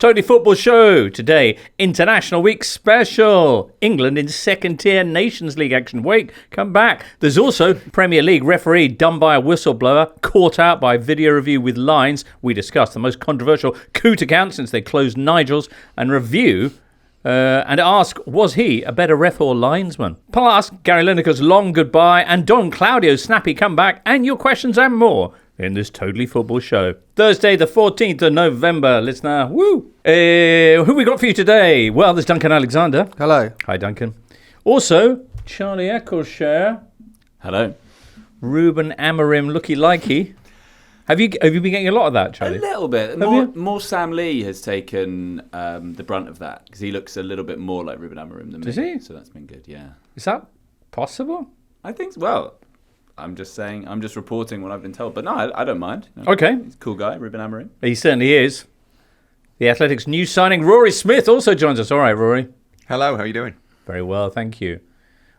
Totally Football Show. Today, International Week special. England in second tier Nations League action. Wait, come back. There's also Premier League referee done by a whistleblower, caught out by video review with lines. We discuss the most controversial Coote account since they closed Nigel's and review and ask, was he a better ref or linesman? Plus, Gary Lineker's long goodbye and Don Claudio's snappy comeback and your questions and more in this Totally Football Show. Thursday, the 14th of November, listener. Woo! Who we got for you today? Well, there's Duncan Alexander. Hello. Hi, Duncan. Also, Charlie Eccleshare. Hello. Ruben Amorim, looky-likey. Have you been getting a lot of that, Charlie? A little bit. More Sam Lee has taken the brunt of that because he looks a little bit more like Ruben Amorim than me. Does he? So that's been good, yeah. Is that possible? I think, well, I'm just saying, I'm just reporting what I've been told. But no, I don't mind. You know, Okay. He's a cool guy, Ruben Amorim. He certainly is. The Athletics' new signing, Rory Smith, also joins us. All right, Rory. Hello, how are you doing? Very well, thank you.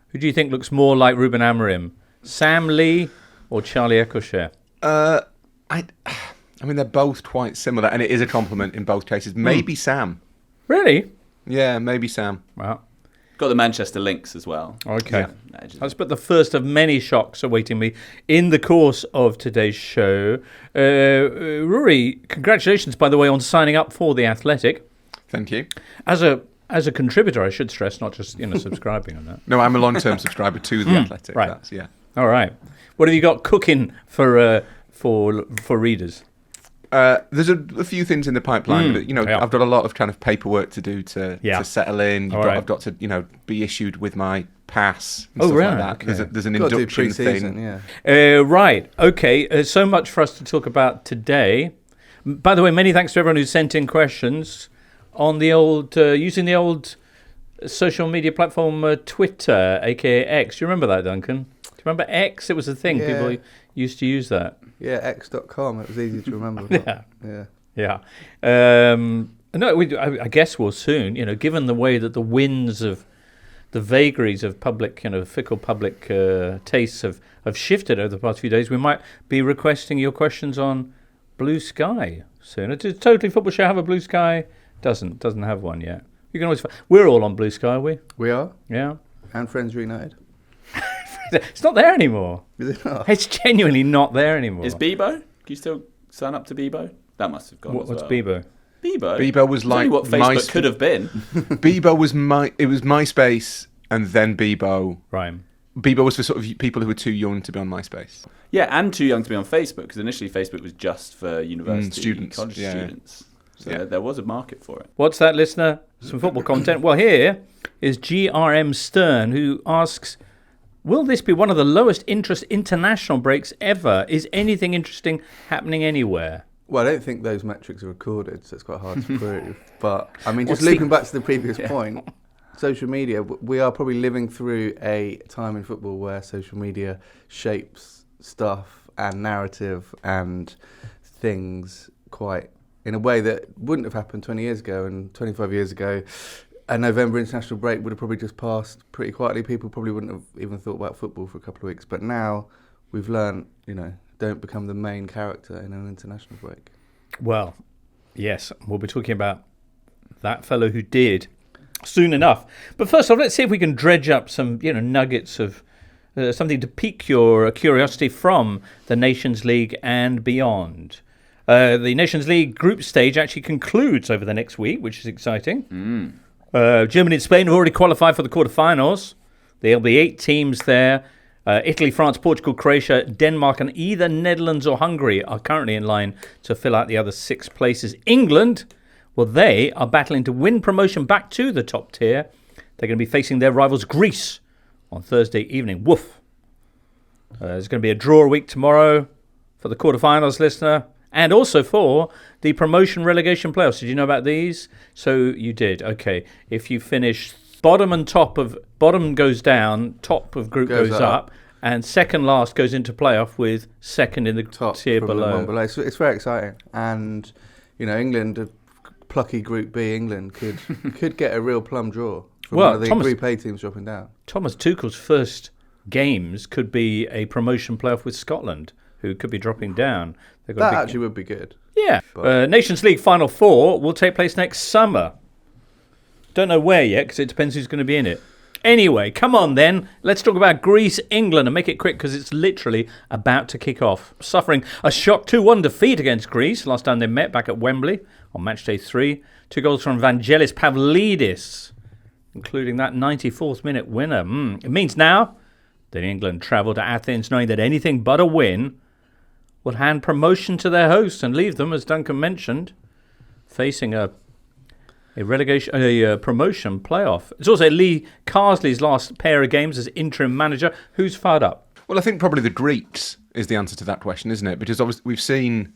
Who do you think looks more like Ruben Amorim? Sam Lee or Charlie Eccleshare? I mean, they're both quite similar, and it is a compliment in both cases. Maybe Sam. Really? Yeah, maybe Sam. Wow. Got the Manchester links as well. Okay. Yeah. That's but the first of many shocks awaiting me in the course of today's show. Rory, congratulations, by the way, on signing up for The Athletic. Thank you. As a contributor, I should stress, not just subscribing on that. No, I'm a long-term subscriber to The Athletic. Right. That's, yeah. All right. What have you got cooking for readers? There's a few things in the pipeline, but Yeah. I've got a lot of kind of paperwork to do to settle in. I've got to be issued with my pass and stuff like that. Okay. There's an Got to do induction pre-season, thing. yeah. Right. Okay. So much for us to talk about today. By the way, many thanks to everyone who sent in questions on the old using the old social media platform Twitter, aka X. Do you remember that, Duncan? Do you remember X? It was a thing. Yeah. People used to use that. Yeah, x.com. It was easy to remember. Yeah. I guess we'll soon. Given the way that the winds of the vagaries of public, fickle public tastes have shifted over the past few days, we might be requesting your questions on Blue Sky soon. Does Totally Football Show have a Blue Sky? Doesn't have one yet. You can always. We're all on Blue Sky, are we? We are. Yeah. And Friends Reunited. It's not there anymore. Is it not? It's genuinely not there anymore. Is Bebo? Can you still sign up to Bebo? That must have gone What's as well. Bebo? Bebo was It's only like what Facebook could have been. Bebo was it was MySpace and then Bebo. Right. Bebo was for sort of people who were too young to be on MySpace. Yeah, and too young to be on Facebook because initially Facebook was just for university students, college yeah. students. So there was a market for it. What's that, listener? Some football content. Well, here is GRM Stern, who asks, will this be one of the lowest interest international breaks ever? Is anything interesting happening anywhere? Well, I don't think those metrics are recorded, so it's quite hard to prove. But, I mean, just looping back to the previous point, social media, we are probably living through a time in football where social media shapes stuff and narrative and things quite in a way that wouldn't have happened 20 years ago. And 25 years ago, a November international break would have probably just passed pretty quietly. People probably wouldn't have even thought about football for a couple of weeks. But now we've learned, don't become the main character in an international break. Well, yes, we'll be talking about that fellow who did soon enough. But first off, let's see if we can dredge up some, nuggets of something to pique your curiosity from the Nations League and beyond. The Nations League group stage actually concludes over the next week, which is exciting. Germany and Spain have already qualified for the quarterfinals. There'll be 8 teams there. Italy, France, Portugal, Croatia, Denmark, and either Netherlands or Hungary are currently in line to fill out the other 6 places. England, well, they are battling to win promotion back to the top tier. They're going to be facing their rivals Greece on Thursday evening. Woof. There's going to be a draw week tomorrow for the quarterfinals, listener. And also for the promotion relegation playoffs. Did you know about these? So you did. Okay. If you finish bottom goes down, top of group goes up, and second last goes into playoff with second in the top tier below. So it's very exciting. And, England, a plucky Group B England, could get a real plum draw from one of the Group A teams dropping down. Thomas Tuchel's first games could be a promotion playoff with Scotland, who could be dropping down. That actually would be good. Yeah. Nations League Final Four will take place next summer. Don't know where yet, because it depends who's going to be in it. Anyway, come on then. Let's talk about Greece, England, and make it quick because it's literally about to kick off. Suffering a shock 2-1 defeat against Greece last time they met back at Wembley on match day 3. 2 goals from Vangelis Pavlidis, including that 94th minute winner. It means now that England travel to Athens knowing that anything but a win would hand promotion to their hosts and leave them, as Duncan mentioned, facing a promotion playoff. It's also Lee Carsley's last pair of games as interim manager. Who's fired up? Well, I think probably the Greeks is the answer to that question, isn't it? Because obviously we've seen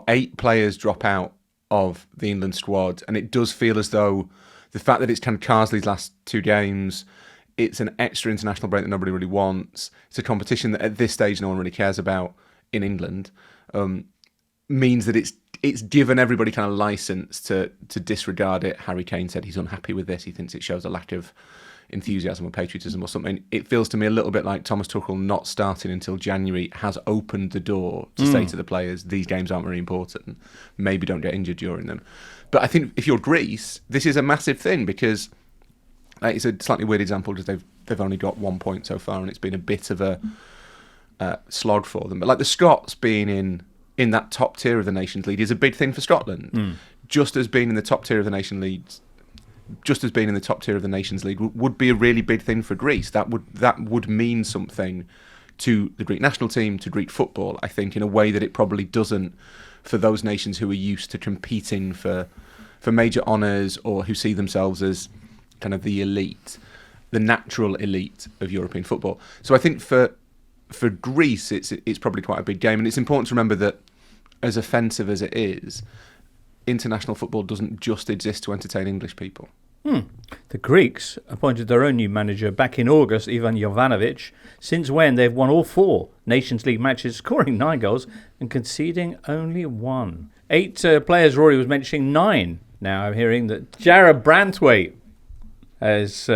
8 players drop out of the England squad, and it does feel as though the fact that it's kind of Carsley's last 2 games, it's an extra international break that nobody really wants. It's a competition that at this stage no one really cares about in England. Means that it's given everybody kind of license to disregard it. Harry Kane said he's unhappy with this. He thinks it shows a lack of enthusiasm or patriotism or something. It feels to me a little bit like Thomas Tuchel not starting until January has opened the door to say to the players, these games aren't very important. Maybe don't get injured during them. But I think if you're Greece, this is a massive thing because it's a slightly weird example because they've only got 1 point so far and it's been a bit of a slog for them. But like the Scots being in that top tier of the Nations League is a big thing for Scotland. Just as being in the top tier of the Nations League would be a really big thing for Greece. That would mean something to the Greek national team, to Greek football, I think, in a way that it probably doesn't for those nations who are used to competing for major honours or who see themselves as kind of the elite, the natural elite of European football. So I think for Greece, it's probably quite a big game, and it's important to remember that as offensive as it is, international football doesn't just exist to entertain English people. The Greeks appointed their own new manager back in August, Ivan Jovanovic, since when they've won all 4 Nations League matches, scoring 9 goals and conceding only 1. 8 players, Rory was mentioning 9. Now I'm hearing that Jarrad Branthwaite has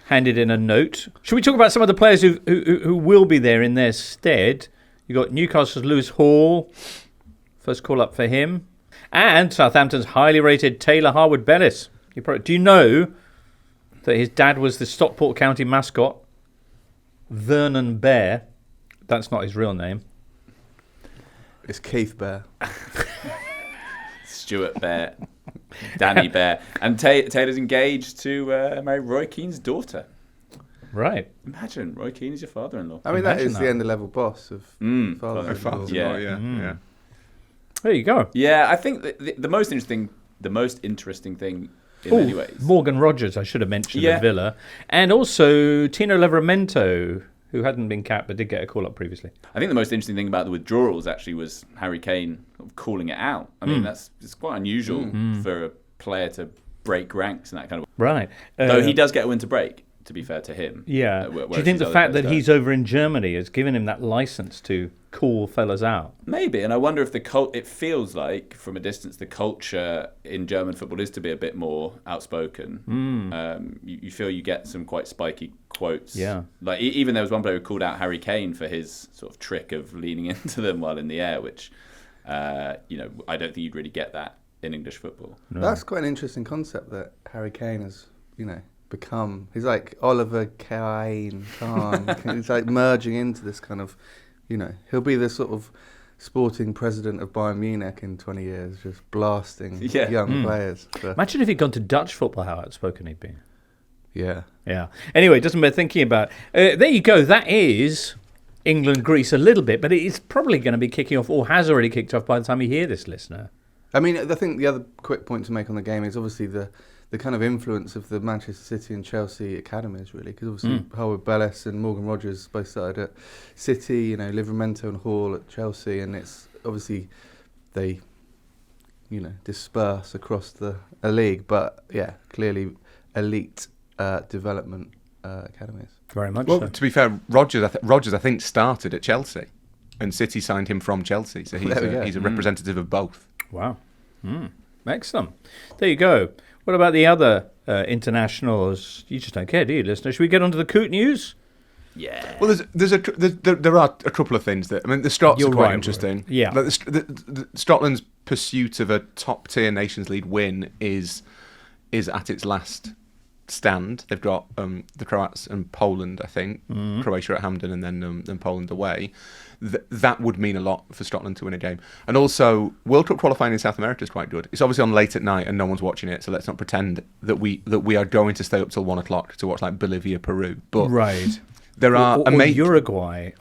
handed in a note. Should we talk about some of the players who will be there in their stead? You got Newcastle's Lewis Hall, first call up for him, and Southampton's highly rated Taylor Harwood-Bellis. Do you know that his dad was the Stockport County mascot, Vernon Bear? That's not his real name. It's Keith Bear. Stuart Bear. Danny Bear. And Taylor's engaged to marry Roy Keane's daughter. Right. Imagine, Roy Keane is your father-in-law. I mean, that is the end-of-level boss of father-in-law. Yeah. There you go. Yeah, I think the most interesting thing in many ways. Morgan Rogers, I should have mentioned, at Villa. And also Tino Livramento, who hadn't been capped but did get a call-up previously. I think the most interesting thing about the withdrawals actually was Harry Kane calling it out. I mean, it's quite unusual for a player to break ranks and that kind of... Right. Though he does get a winter break, to be fair to him. Yeah. Do you think the fact that he's over in Germany has given him that license to call fellas out? Maybe, and I wonder if it feels like, from a distance, the culture in German football is to be a bit more outspoken. You feel you get some quite spiky quotes. Yeah. Like even there was one player who called out Harry Kane for his sort of trick of leaning into them while in the air, which I don't think you'd really get that in English football. No. That's quite an interesting concept that Harry Kane has, become. He's like Oliver Kane. He's like merging into this kind of, he'll be the sort of sporting president of Bayern Munich in 20 years, just blasting young players. Imagine if he'd gone to Dutch football, how outspoken he'd be. Yeah. Anyway, it doesn't bear thinking about. There you go. That is England-Greece a little bit, but it's probably going to be kicking off, or has already kicked off by the time you hear this, listener. I mean, I think the other quick point to make on the game is obviously the kind of influence of the Manchester City and Chelsea academies, really, because obviously Harwood-Bellis and Morgan Rogers both started at City, Livramento and Hall at Chelsea, and it's obviously they, disperse across the league, but clearly elite development academies. Very much. Well, so. To be fair, Rogers I think started at Chelsea, and City signed him from Chelsea, so he's a representative of both. Wow. Excellent. There you go. What about the other internationals? You just don't care, do you, listener? Should we get on to the Coote news? Yeah. Well, there are a couple of things that, I mean, the Scots are quite interesting. Yeah. Like Scotland's pursuit of a top-tier Nations League win is at its last stand. They've got the Croats and Poland, I think. Croatia at Hampden and then Poland away. That would mean a lot for Scotland to win a game. And also, World Cup qualifying in South America is quite good. It's obviously on late at night and no one's watching it, so let's not pretend that we are going to stay up till 1 o'clock to watch like Bolivia, Peru. But right. There are or Uruguay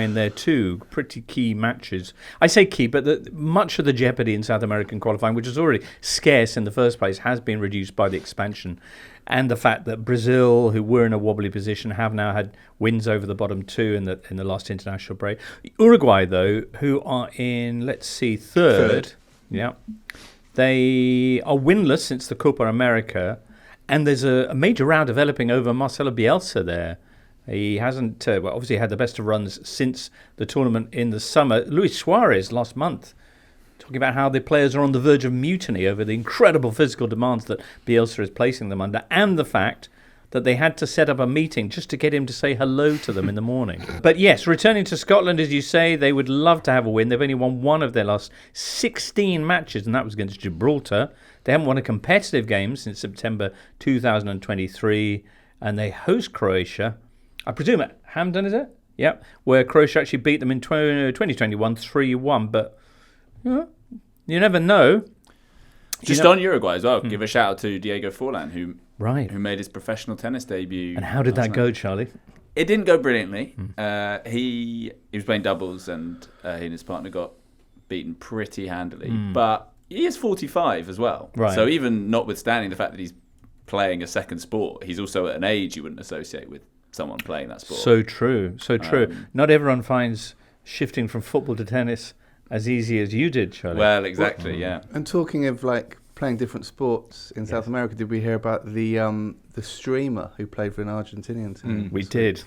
in there too. Pretty key matches. I say key, but much of the jeopardy in South American qualifying, which is already scarce in the first place, has been reduced by the expansion, and the fact that Brazil, who were in a wobbly position, have now had wins over the bottom two in the last international break. Uruguay, though, who are in third. Yeah, they are winless since the Copa America, and there's a major row developing over Marcelo Bielsa there. He hasn't, obviously had the best of runs since the tournament in the summer. Luis Suarez last month, talking about how the players are on the verge of mutiny over the incredible physical demands that Bielsa is placing them under, and the fact that they had to set up a meeting just to get him to say hello to them in the morning. But yes, returning to Scotland, as you say, they would love to have a win. They've only won one of their last 16 matches, and that was against Gibraltar. They haven't won a competitive game since September 2023, and they host Croatia. I presume at Hampden, is it? Yeah, where Croatia actually beat them in 2021 3-1. But you never know. Just on Uruguay as well, give a shout out to Diego Forlan, who made his professional tennis debut. And how did that go, Charlie? It didn't go brilliantly. He was playing doubles, and he and his partner got beaten pretty handily. But he is 45 as well. Right. So even notwithstanding the fact that he's playing a second sport, he's also at an age you wouldn't associate with someone playing that sport. So true. Not everyone finds shifting from football to tennis as easy as you did, Charlie. Well, exactly, yeah. And talking of like playing different sports in South America, did we hear about the streamer who played for an Argentinian team? We did.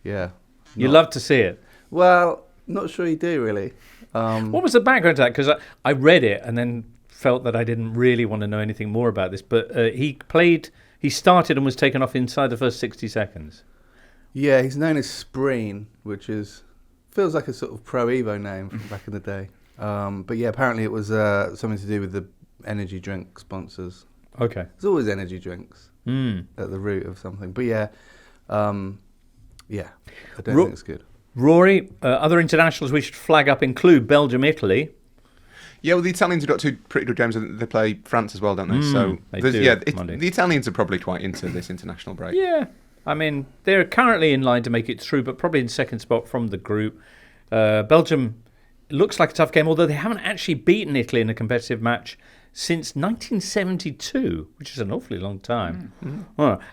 Yeah. You love to see it. Well, not sure you do really. What was the background to that? Because I read it and then felt that I didn't really want to know anything more about this. But he started and was taken off inside the first 60 seconds. Yeah, he's known as Spreen, which feels like a sort of Pro Evo name from back in the day. But yeah, apparently it was something to do with the energy drink sponsors. Okay. There's always energy drinks at the root of something. But yeah, I don't think it's good. Rory, other internationals we should flag up include Belgium, Italy. Yeah, well, the Italians have got two pretty good games. They play France as well, don't they? So they do, the Italians are probably quite into this international break. Yeah, I mean, they're currently in line to make it through, but probably in second spot from the group. Belgium looks like a tough game, although they haven't actually beaten Italy in a competitive match since 1972, which is an awfully long time.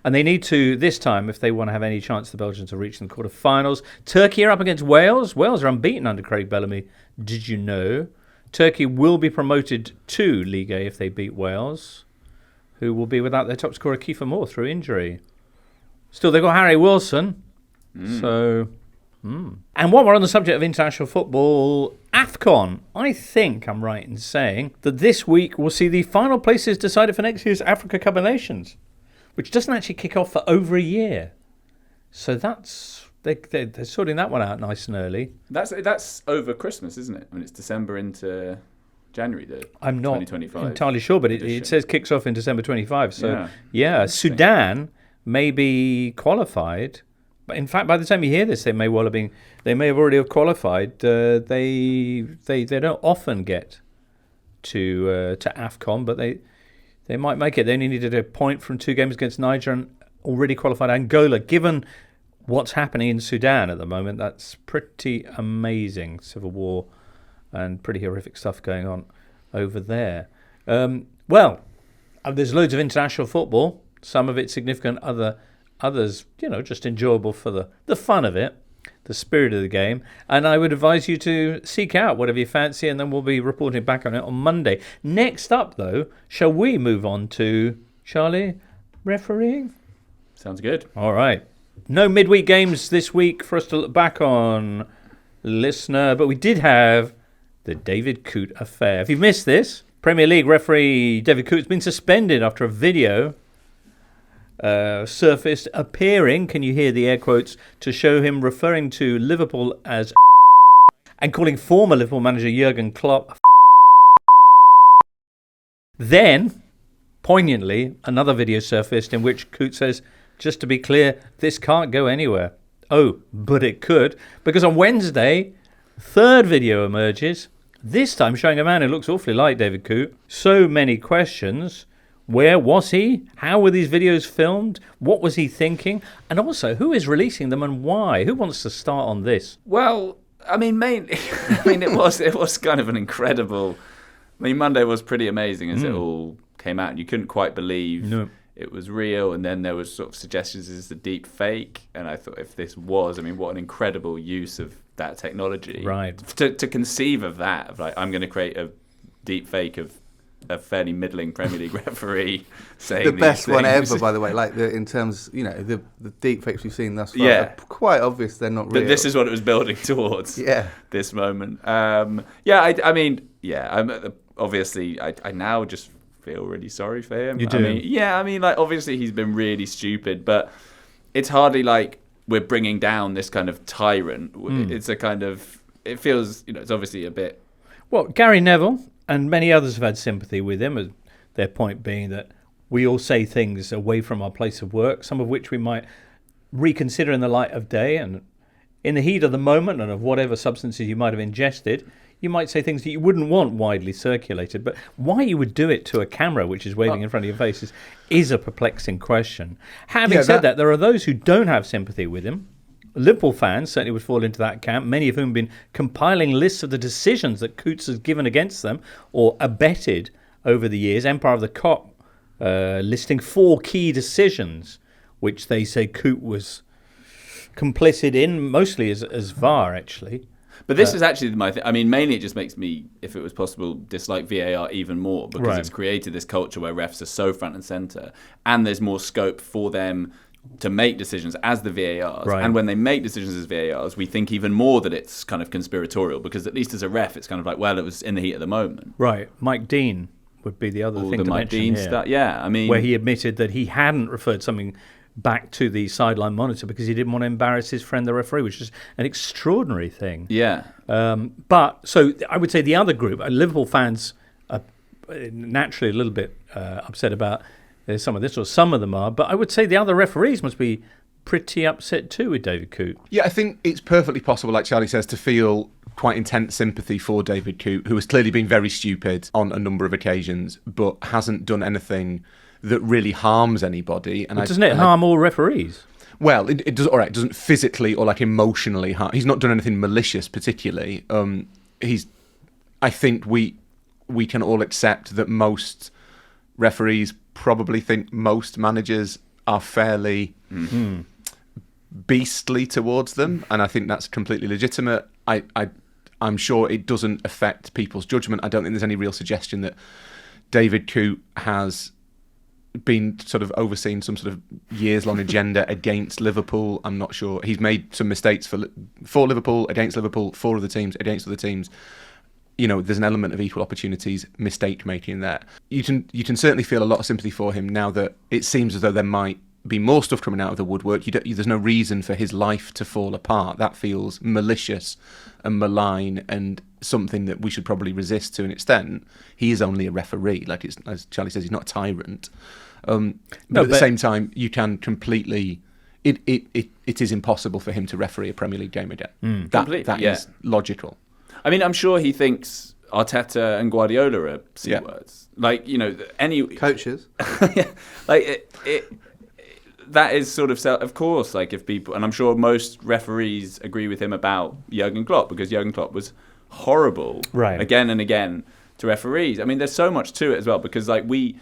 And they need to, this time, if they want to have any chance, the Belgians, of reaching the quarterfinals. Turkey are up against Wales. Wales are unbeaten under Craig Bellamy. Did you know? Turkey will be promoted to Ligue A if they beat Wales, who will be without their top scorer Kiefer Moore through injury. Still, they've got Harry Wilson. And while we're on the subject of international football, AFCON, I think I'm right in saying that this week we'll see the final places decided for next year's Africa Cup of Nations, which doesn't actually kick off for over a year. So that's... They're sorting that one out nice and early. That's over Christmas, isn't it? I mean, it's December into January. I'm not entirely sure, but it says kicks off in December 25. So yeah, Sudan may be qualified. But in fact, by the time you hear this, they may have already qualified. They don't often get to AFCON, but they might make it. They only needed a point from 2 games against Niger and already qualified Angola. Given what's happening in Sudan at the moment, that's pretty amazing. Civil war and pretty horrific stuff going on over there. There's loads of international football, some of it significant, others, just enjoyable for the fun of it, the spirit of the game. And I would advise you to seek out whatever you fancy, and then we'll be reporting back on it on Monday. Next up, though, shall we move on to, Charlie, refereeing? Sounds good. All right. No midweek games this week for us to look back on, listener, but we did have the David Coote affair. If you've missed this, Premier League referee David Coote has been suspended after a video surfaced appearing, can you hear the air quotes, to show him referring to Liverpool as and calling former Liverpool manager Jurgen Klopp. Then, poignantly, another video surfaced in which Coote says, just to be clear, this can't go anywhere. Oh, but it could, because on Wednesday, third video emerges, this time showing a man who looks awfully like David Coote. So many questions. Where was he? How were these videos filmed? What was he thinking? And also, who is releasing them and why? Who wants to start on this? Well, I mean, mainly, it was kind of an incredible. I mean, Monday was pretty amazing as it all came out. You couldn't quite believe it was real, and then there was sort of suggestions it's a deep fake. And I thought, if this was, I mean, what an incredible use of that technology, right? To conceive of that, of like, I'm going to create a deep fake of a fairly middling Premier League referee saying the best these one things. ever, by the way. Like in terms, the deep fakes we've seen thus far, are quite obvious they're not real. But this is what it was building towards. This moment. I'm obviously I now just feel really sorry for him. You do? I mean, like, obviously he's been really stupid, but it's hardly like we're bringing down this kind of tyrant. It's a kind of, it feels, it's obviously a bit. Well, Gary Neville and many others have had sympathy with him, their point being that we all say things away from our place of work, some of which we might reconsider in the light of day, and in the heat of the moment and of whatever substances you might have ingested, you might say things that you wouldn't want widely circulated. But why you would do it to a camera which is waving in front of your faces is a perplexing question. Having said that, there are those who don't have sympathy with him. Liverpool fans certainly would fall into that camp, many of whom have been compiling lists of the decisions that Coote has given against them or abetted over the years. Empire of the Cop listing 4 key decisions which they say Coote was complicit in, mostly as VAR, actually. But this is actually my thing. I mean, mainly it just makes me, if it was possible, dislike VAR even more, because it's created this culture where refs are so front and centre, and there's more scope for them to make decisions as the VARs. Right. And when they make decisions as VARs, we think even more that it's kind of conspiratorial, because at least as a ref, it's kind of like, well, it was in the heat of the moment. Right. Mike Dean would be the other thing to Mike mention Dean here. stuff. Yeah, I mean, where he admitted that he hadn't referred something back to the sideline monitor because he didn't want to embarrass his friend, the referee, which is an extraordinary thing. Yeah. But so I would say the other group, Liverpool fans, are naturally a little bit upset about some of this, or some of them are. But I would say the other referees must be pretty upset too with David Coote. Yeah, I think it's perfectly possible, like Charlie says, to feel quite intense sympathy for David Coote, who has clearly been very stupid on a number of occasions, but hasn't done anything that really harms anybody. And doesn't it harm all referees? Well, it does. All right, it doesn't physically or like emotionally harm. He's not done anything malicious, particularly. I think we can all accept that most referees probably think most managers are fairly beastly towards them, and I think that's completely legitimate. I'm sure it doesn't affect people's judgment. I don't think there's any real suggestion that David Coote has been sort of overseeing some sort of years-long agenda against Liverpool. I'm not sure. He's made some mistakes for Liverpool, against Liverpool, for other teams, against other teams. There's an element of equal opportunities mistake-making there. You can certainly feel a lot of sympathy for him now that it seems as though there might be more stuff coming out of the woodwork. There's no reason for his life to fall apart. That feels malicious and malign and something that we should probably resist to an extent. He is only a referee. Like, as Charlie says, he's not a tyrant. But at the same time, you can completely... It is impossible for him to referee a Premier League game again. That is logical. I mean, I'm sure he thinks Arteta and Guardiola are C-words. Like, any... Coaches. Like, that is sort of course, like, if people... And I'm sure most referees agree with him about Jurgen Klopp, because Jurgen Klopp was horrible again and again to referees. I mean, there's so much to it as well, because, like, we...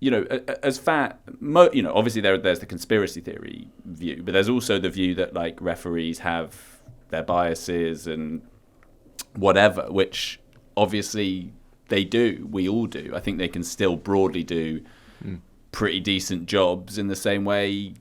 obviously there's the conspiracy theory view, but there's also the view that, like, referees have their biases and whatever, which obviously they do. We all do. I think they can still broadly do pretty decent jobs in the same way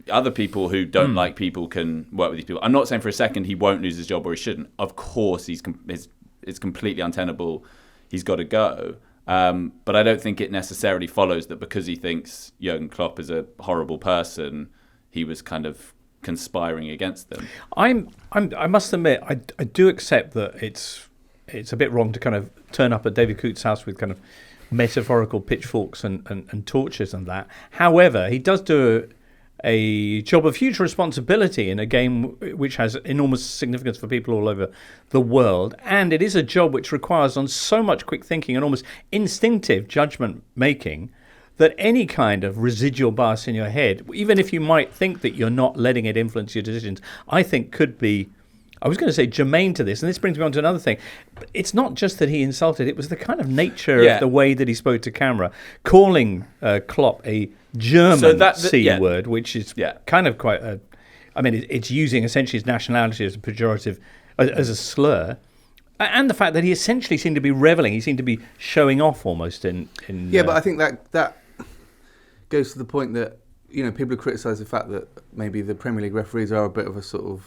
other people who don't like people can work with these people. I'm not saying for a second he won't lose his job or he shouldn't. Of course, it's completely untenable. He's got to go. But I don't think it necessarily follows that because he thinks Jurgen Klopp is a horrible person, he was kind of conspiring against them. I must admit, I do accept that it's a bit wrong to kind of turn up at David Coote's house with kind of metaphorical pitchforks and torches and that. However, he does do a job of huge responsibility in a game which has enormous significance for people all over the world, and it is a job which requires on so much quick thinking and almost instinctive judgment making that any kind of residual bias in your head, even if you might think that you're not letting it influence your decisions, I think could be, I was going to say, germane to this. And this brings me on to another thing. It's not just that he insulted, it was the kind of nature of the way that he spoke to camera, calling Klopp a German C word, which is kind of quite it's using essentially his nationality as a pejorative, as a slur. And the fact that he essentially seemed to be reveling, he seemed to be showing off almost in but I think that goes to the point that, people have criticised the fact that maybe the Premier League referees are a bit of a sort of,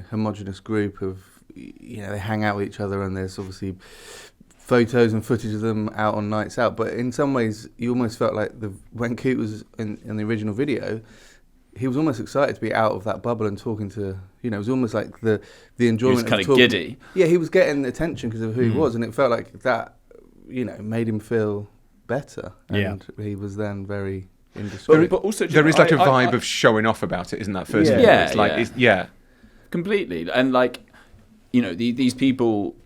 homogenous group of, they hang out with each other, and there's obviously photos and footage of them out on nights out. But in some ways, you almost felt like when Coote was in the original video, he was almost excited to be out of that bubble and talking to, it was almost like the enjoyment. He was kind of giddy. Yeah, he was getting attention because of who he was, and it felt like that, made him feel better. And he was then very indiscreet. But also, there is like a vibe of showing off about it, isn't that first? Completely. And these people,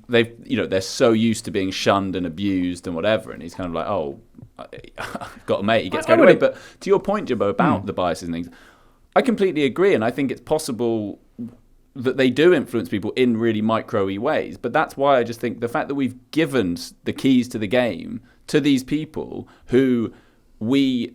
they're so used to being shunned and abused and whatever, and he's kind of like, oh, I've got a mate, he gets carried away. But to your point, Jimbo, about the biases and things, I completely agree, and I think it's possible that they do influence people in really micro-y ways. But that's why I just think the fact that we've given the keys to the game to these people who we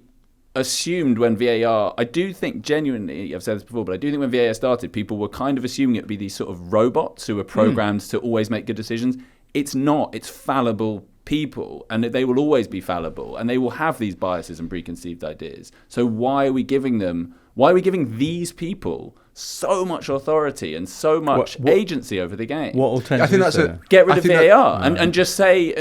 assumed when VAR, I do think genuinely, I've said this before, but I do think when VAR started, people were kind of assuming it would be these sort of robots who are programmed to always make good decisions. It's not. It's fallible people, and they will always be fallible, and they will have these biases and preconceived ideas. So why are we giving these people so much authority and so much agency over the game? What alternative? I think that's get rid of VAR and just say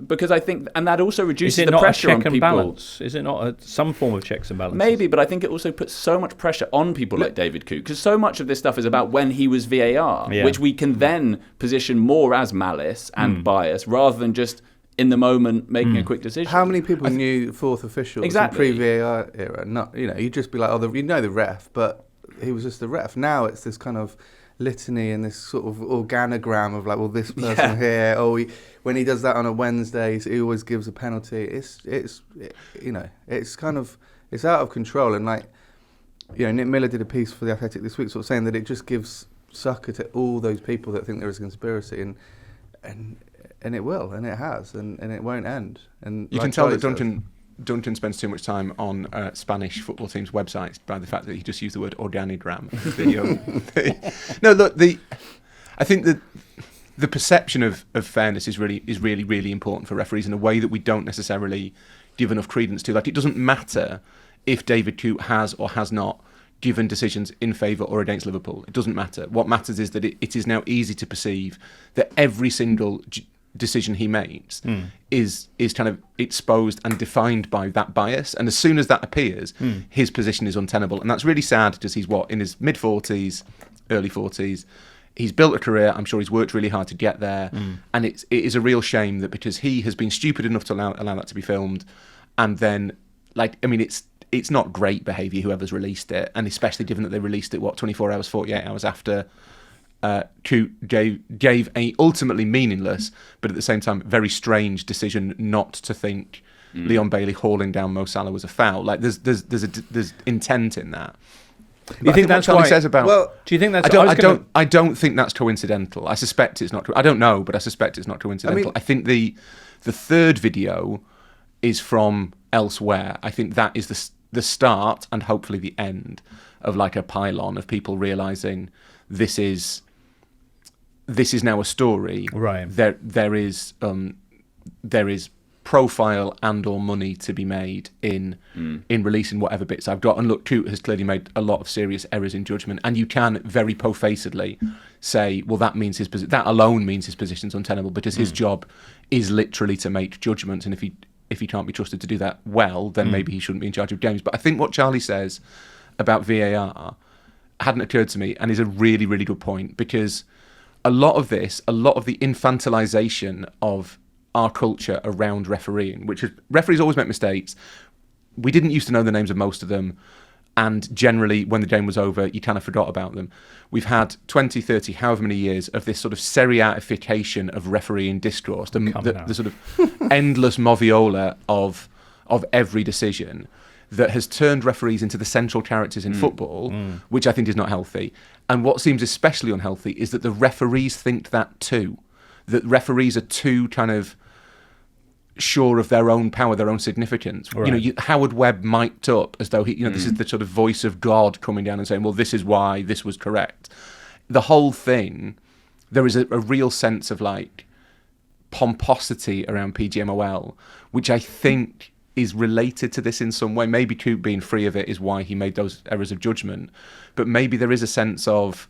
because I think, and that also reduces the pressure on people. Balance? Is it not some form of checks and balances? Maybe, but I think it also puts so much pressure on people like David Coote, because so much of this stuff is about when he was VAR, which we can then position more as malice and bias rather than just in the moment making a quick decision. How many people knew fourth officials in pre-VAR era? Not, you'd just be like, the ref, but he was just the ref. Now it's this kind of litany and this sort of organogram of like, well, this person here. When he does that on a Wednesday, he always gives a penalty. It's kind of, it's out of control. And like, Nick Miller did a piece for The Athletic this week, sort of saying that it just gives succor to all those people that think there is a conspiracy, and it will, and it has, and it won't end. And you can tell that Duncan spends too much time on Spanish football teams' websites by the fact that he just used the word organogram in his video. No, look, I think that the perception of fairness is really, really important for referees in a way that we don't necessarily give enough credence to. Like, it doesn't matter if David Coote has or has not given decisions in favour or against Liverpool. It doesn't matter. What matters is that it is now easy to perceive that every single decision he makes is kind of exposed and defined by that bias, and as soon as that appears, his position is untenable. And that's really sad, because he's in his mid-40s, early 40s. He's built a career. I'm sure he's worked really hard to get there, and it is a real shame that because he has been stupid enough to allow that to be filmed, and then it's not great behaviour, whoever's released it, and especially given that they released it 24 hours, 48 hours after Coote gave a ultimately meaningless, but at the same time very strange decision not to think Leon Bailey hauling down Mo Salah was a foul. Like, there's intent in that. You think that's why? Says about, well, do you think that's? I don't think that's coincidental. I suspect it's not true. I don't know, but I suspect it's not coincidental. I think the third video is from elsewhere. I think that is the start and hopefully the end of like a pylon of people realizing this is now a story. Right. There is profile and or money to be made in releasing whatever bits I've got. And look, Coote has clearly made a lot of serious errors in judgment, and you can very po-facedly say, well, that alone means his position's untenable, because his job is literally to make judgments, and if he can't be trusted to do that well, then maybe he shouldn't be in charge of games. But I think what Charlie says about VAR hadn't occurred to me, and is a really, really good point, because a lot of the infantilization of our culture around refereeing, which is, referees always make mistakes. We didn't used to know the names of most of them, and generally when the game was over, you kind of forgot about them. We've had 20, 30, however many years of this sort of seriatification of refereeing discourse, the sort of endless moviola of every decision that has turned referees into the central characters in football, which I think is not healthy. And what seems especially unhealthy is that the referees think that too. That referees are too kind of sure of their own power, their own significance. Right. Howard Webb mic'd up as though this is the sort of voice of God coming down and saying, well, this is why this was correct. The whole thing, there is a real sense of like pomposity around PGMOL, which I think is related to this in some way. Maybe Coote being free of it is why he made those errors of judgment, but maybe there is a sense of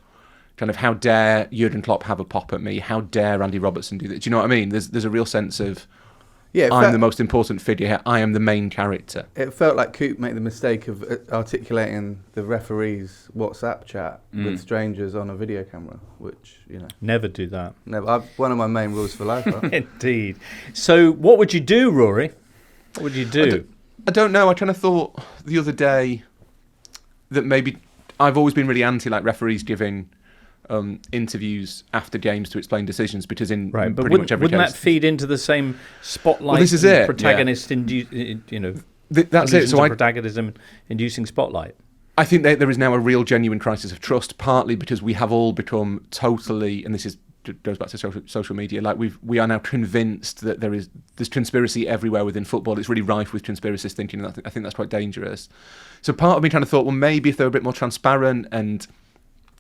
kind of, how dare Jurgen Klopp have a pop at me? How dare Andy Robertson do that? Do you know what I mean? There's a real sense of, I'm the most important figure here. I am the main character. It felt like Coote made the mistake of articulating the referee's WhatsApp chat with strangers on a video camera, which, Never do that. Never. One of my main rules for life. Indeed. So what would you do, Rory? What would you do? I don't know. I kind of thought the other day that maybe I've always been really anti like referees giving interviews after games to explain decisions, because in pretty much every case, wouldn't that feed into the same spotlight? Well, this is it. Protagonist, that's it. So protagonism inducing spotlight. I think that there is now a real genuine crisis of trust, partly because we have all become totally, and this goes back to social media, like we are now convinced that there's conspiracy everywhere within football. It's really rife with conspiracist thinking, and I think that's quite dangerous. So part of me kind of thought, well, maybe if they were a bit more transparent, and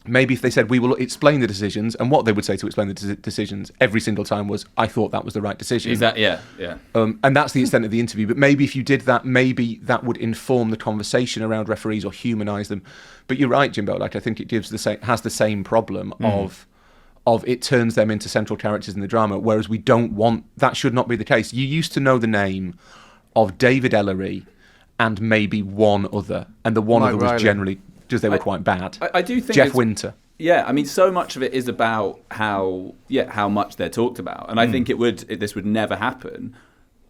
maybe if they said, we will explain the decisions, and what they would say to explain the decisions every single time was, I thought that was the right decision. Yeah. And that's the extent of the interview. But maybe if you did that, maybe that would inform the conversation around referees or humanise them. But you're right, Jimbo. Like, I think it has the same problem of it turns them into central characters in the drama, whereas we don't want, that should not be the case. You used to know the name of David Ellery and maybe one other, and the one other was generally because they were quite bad. I do think Jeff Winter. Yeah, I mean, so much of it is about how much they're talked about, and I think this would never happen.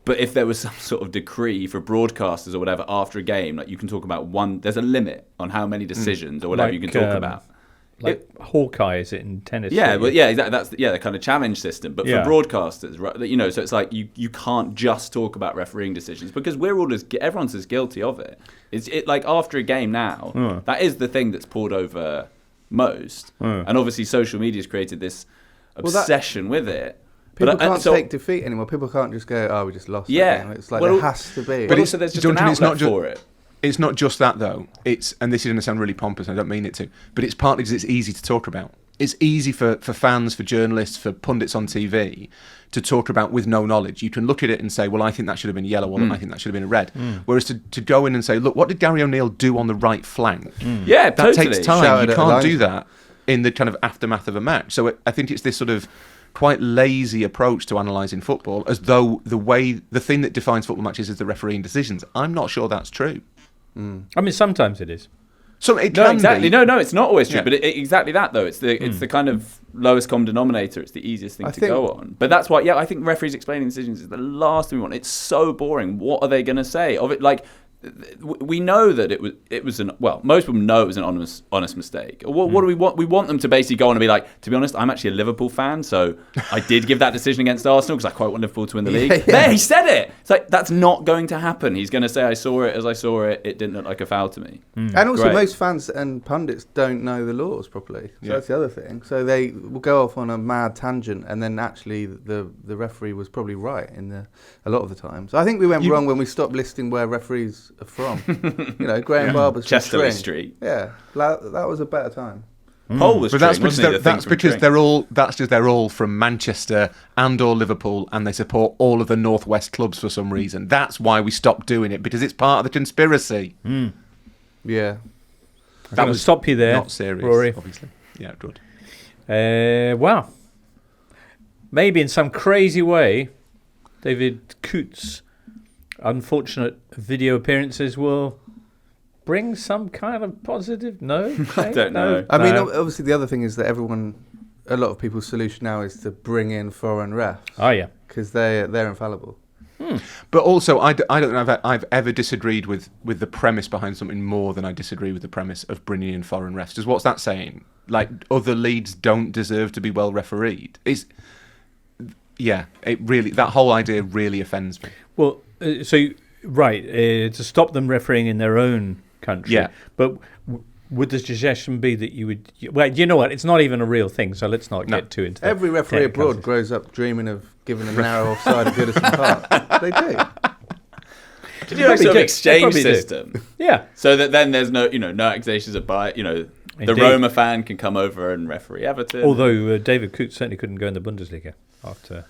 But if there was some sort of decree for broadcasters or whatever after a game, like you can talk about one, there's a limit on how many decisions or whatever you can talk about. Like Hawkeye, is it in tennis? Yeah, well, yeah, exactly. That's the kind of challenge system. But for broadcasters, right, so it's like you can't just talk about refereeing decisions, because everyone's as guilty of it. It's like after a game now, that is the thing that's poured over most. And obviously, social media's created this obsession with it. People can't take defeat anymore. People can't just go, we just lost. Yeah, it's like there has to be. But also, there's just an outlet for it. It's not just that, though. And this is going to sound really pompous, and I don't mean it to, but it's partly because it's easy to talk about. It's easy for fans, for journalists, for pundits on TV to talk about with no knowledge. You can look at it and say, well, I think that should have been yellow, or I think that should have been a red. Whereas to go in and say, look, what did Gary O'Neill do on the right flank? Yeah, that takes time. You can't do that in the kind of aftermath of a match. So I think it's this sort of quite lazy approach to analysing football, as though the thing that defines football matches is the refereeing decisions. I'm not sure that's true. I mean, sometimes it is. So it can exactly. be. No, it's not always true. Yeah. But exactly that, though. It's the kind of lowest common denominator. It's the easiest thing to go on. But that's why, I think referees explaining decisions is the last thing we want. It's so boring. What are they going to say of it? Like, we know that it was most people know it was an honest mistake. What do we want? We want them to basically go on and be like, to be honest, I'm actually a Liverpool fan, so I did give that decision against Arsenal because I quite want Liverpool to win the league. There, he said it. It's like, that's not going to happen. He's going to say, I saw it as I saw it. It didn't look like a foul to me. And also, most fans and pundits don't know the laws properly. So that's the other thing. So they will go off on a mad tangent, and then actually the referee was probably right a lot of the time. So I think we went wrong when we stopped listing where referees are from. Graham Barber's Chesterley Street. Yeah, that was a better time. Pole was but that's because they're all from Manchester and or Liverpool, and they support all of the Northwest clubs for some reason. That's why we stopped doing it, because it's part of the conspiracy. Yeah, that was stop you there. Not serious, Rory. Obviously. Yeah, good. Well, maybe in some crazy way, David Coote's unfortunate video appearances will bring some kind of positive? No? I don't know. I mean, obviously the other thing is that a lot of people's solution now is to bring in foreign refs. Oh, yeah. Because they're infallible. But also, I don't know if I've ever disagreed with the premise behind something more than I disagree with the premise of bringing in foreign refs. Because what's that saying? Like, other leagues don't deserve to be well refereed? That whole idea really offends me. Well, to stop them refereeing in their own country. Yeah. But would the suggestion be that you would... Well, you know what? It's not even a real thing, so let's not get too into that. Every referee abroad grows up dreaming of giving a narrow offside at Goodison Park. They do. Did you sort of exchange system? Yeah. So that then there's no accusations of bias. The Roma fan can come over and referee Everton. Although David Coote certainly couldn't go in the Bundesliga after...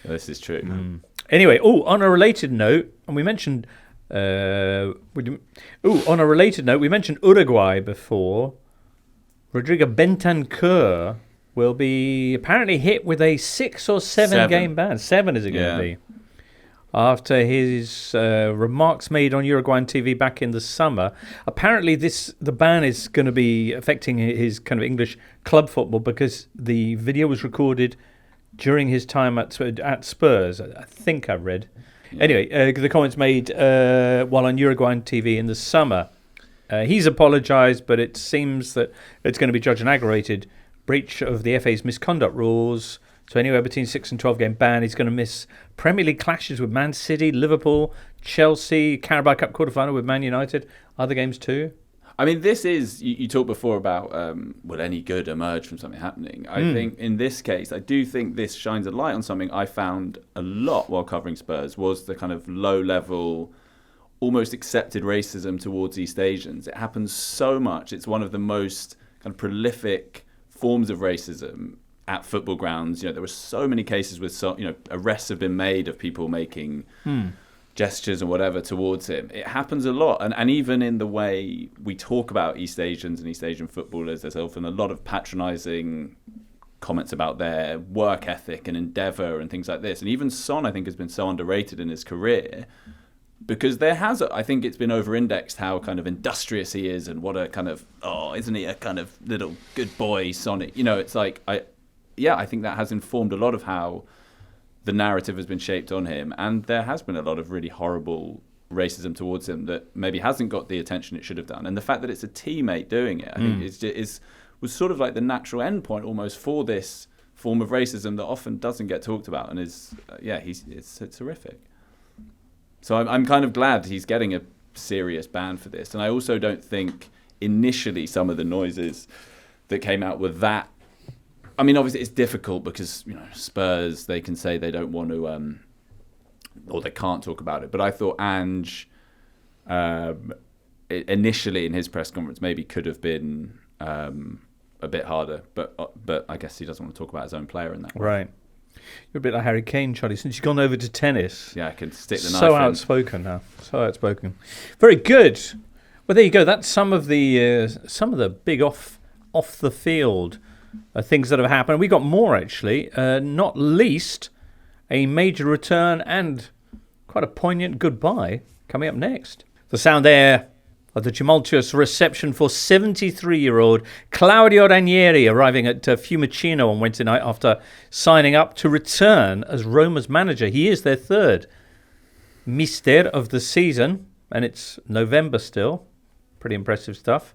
This is true. Anyway, on a related note, and we mentioned... on a related note, we mentioned Uruguay before. Rodrigo Bentancur will be apparently hit with a 6 or 7 game ban. 7 is it going to be? After his remarks made on Uruguayan TV back in the summer. Apparently the ban is going to be affecting his kind of English club football because the video was recorded during his time at Spurs. I think I've read. Anyway, the comments made while on Uruguayan TV in the summer. He's apologised, but it seems that it's going to be judged an aggravated breach of the FA's misconduct rules. So anywhere between 6 and 12 game ban. He's going to miss Premier League clashes with Man City, Liverpool, Chelsea, Carabao Cup quarter-final with Man United. Other games too. I mean, this is... You talked before about will any good emerge from something happening. I think in this case, I do think this shines a light on something I found a lot while covering Spurs, was the kind of low-level, almost accepted racism towards East Asians. It happens so much. It's one of the most kind of prolific forms of racism at football grounds. There were so many cases with arrests have been made of people making gestures and whatever towards him. It happens a lot, and even in the way we talk about East Asians and East Asian footballers, there's often a lot of patronising comments about their work ethic and endeavour and things like this. And even Son, I think, has been so underrated in his career because I think it's been over-indexed how kind of industrious he is and what a kind of, isn't he a kind of little good boy, Sonic? It's like, I think that has informed a lot of how the narrative has been shaped on him, and there has been a lot of really horrible racism towards him that maybe hasn't got the attention it should have done. And the fact that it's a teammate doing it, I think, was sort of like the natural endpoint almost for this form of racism that often doesn't get talked about, and it's horrific. So I'm kind of glad he's getting a serious ban for this, and I also don't think initially some of the noises that came out were that. I mean, obviously it's difficult because Spurs, they can say they don't want to, or they can't talk about it. But I thought Ange, initially in his press conference, maybe could have been a bit harder. But I guess he doesn't want to talk about his own player in that way. Right. You're a bit like Harry Kane, Charlie. Since you've gone over to tennis, I can stick the knife. So outspoken now. So outspoken. Very good. Well, there you go. That's some of the big off the field. Things that have happened. We got more actually, not least a major return and quite a poignant goodbye coming up next. The sound there of the tumultuous reception for 73-year-old Claudio Ranieri arriving at Fiumicino on Wednesday night after signing up to return as Roma's manager. He is their third mister of the season, and it's November still. Pretty impressive stuff.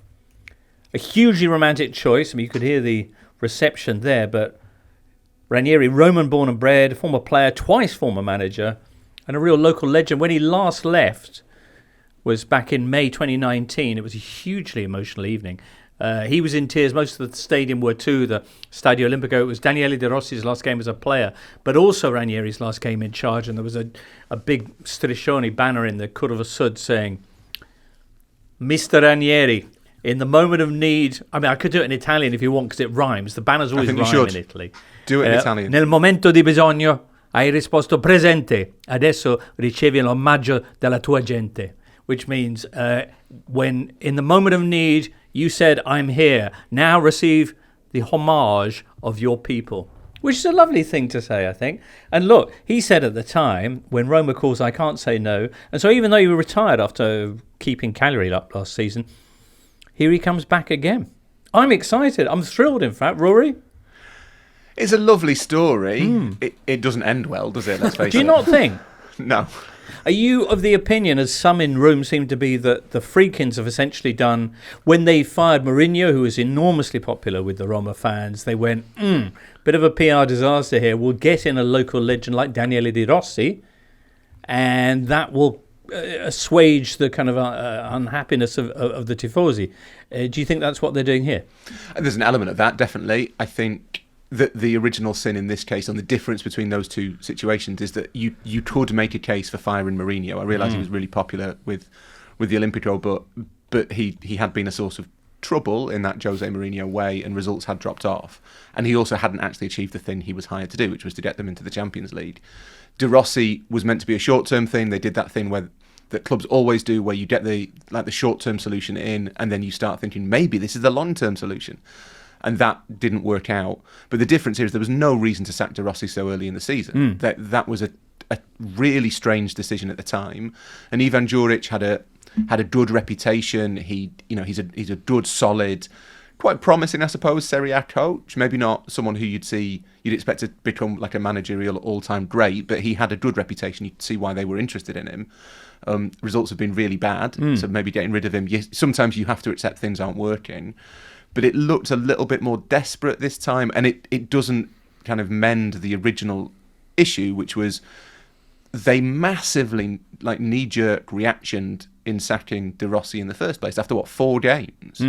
A hugely romantic choice. I mean, you could hear the reception there, but Ranieri, Roman born and bred, former player, twice former manager, and a real local legend. When he last left was back in May 2019. It was a hugely emotional evening. He was in tears. Most of the stadium were too. The Stadio Olimpico. It was Daniele De Rossi's last game as a player, but also Ranieri's last game in charge. And there was a big Striscioni banner in the Curva Sud saying, Mr. Ranieri, in the moment of need. I mean, I could do it in Italian if you want because it rhymes. The banners always rhyme in Italy. Do it in Italian. Nel momento di bisogno hai risposto presente. Adesso ricevi l'omaggio della tua gente. Which means when in the moment of need you said, I'm here. Now receive the homage of your people. which is a lovely thing to say, I think. And look, he said at the time, when Roma calls, I can't say no. And so even though he retired after keeping Cagliari up last season, here he comes back again. I'm excited. I'm thrilled, in fact. Rory? It's a lovely story. It doesn't end well, does it? Let's face it. Do you not think? No. Are you of the opinion, as some in Rome seem to be, that the Friedkins have essentially done, when they fired Mourinho, who was enormously popular with the Roma fans, they went, bit of a PR disaster here. We'll get in a local legend like Daniele De Rossi, and that will assuage the kind of unhappiness of the tifosi. Do you think that's what they're doing here? There's an element of that, definitely. I think that the original sin in this case, and the difference between those two situations, is that you could make a case for firing Mourinho. I realise he was really popular with the Olimpico, but he had been a source of trouble in that Jose Mourinho way, and results had dropped off. And he also hadn't actually achieved the thing he was hired to do, which was to get them into the Champions League. De Rossi was meant to be a short-term thing. They did that thing that clubs always do, where you get the short-term solution in, and then you start thinking maybe this is the long-term solution. And that didn't work out. But the difference here is there was no reason to sack De Rossi so early in the season. That was a really strange decision at the time. And Ivan Juric had a good reputation. He's a good, solid, quite promising, I suppose, Serie A coach. Maybe not someone who you'd expect to become like a managerial all-time great, but he had a good reputation. You'd see why they were interested in him. Results have been really bad, so maybe getting rid of him. Sometimes you have to accept things aren't working. But it looked a little bit more desperate this time, and it doesn't kind of mend the original esse, which was they massively knee-jerk reactioned in sacking De Rossi in the first place after 4 games.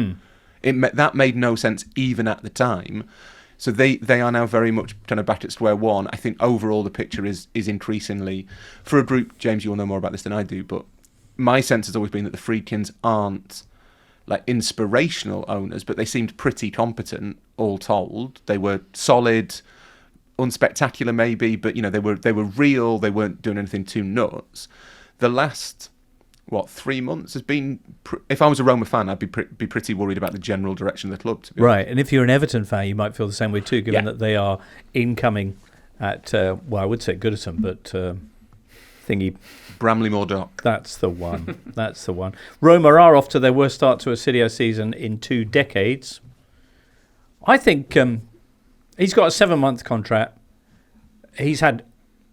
That made no sense even at the time. So they are now very much kind of back at square one. I think overall the picture is increasingly, for a group, James, you'll know more about this than I do, but my sense has always been that the Friedkins aren't inspirational owners, but they seemed pretty competent, all told. They were solid, unspectacular maybe, but they were real. They weren't doing anything too nuts. The last 3 months has been. If I was a Roma fan, I'd be pretty worried about the general direction of the club. To be honest. Right, and if you're an Everton fan, you might feel the same way too, given that they are incoming at I would say Goodison, but thingy. Bramley Moordock. That's the one. That's the one. Roma are off to their worst start to a Serie A season in 2 decades. I think he's got a 7-month contract. He's had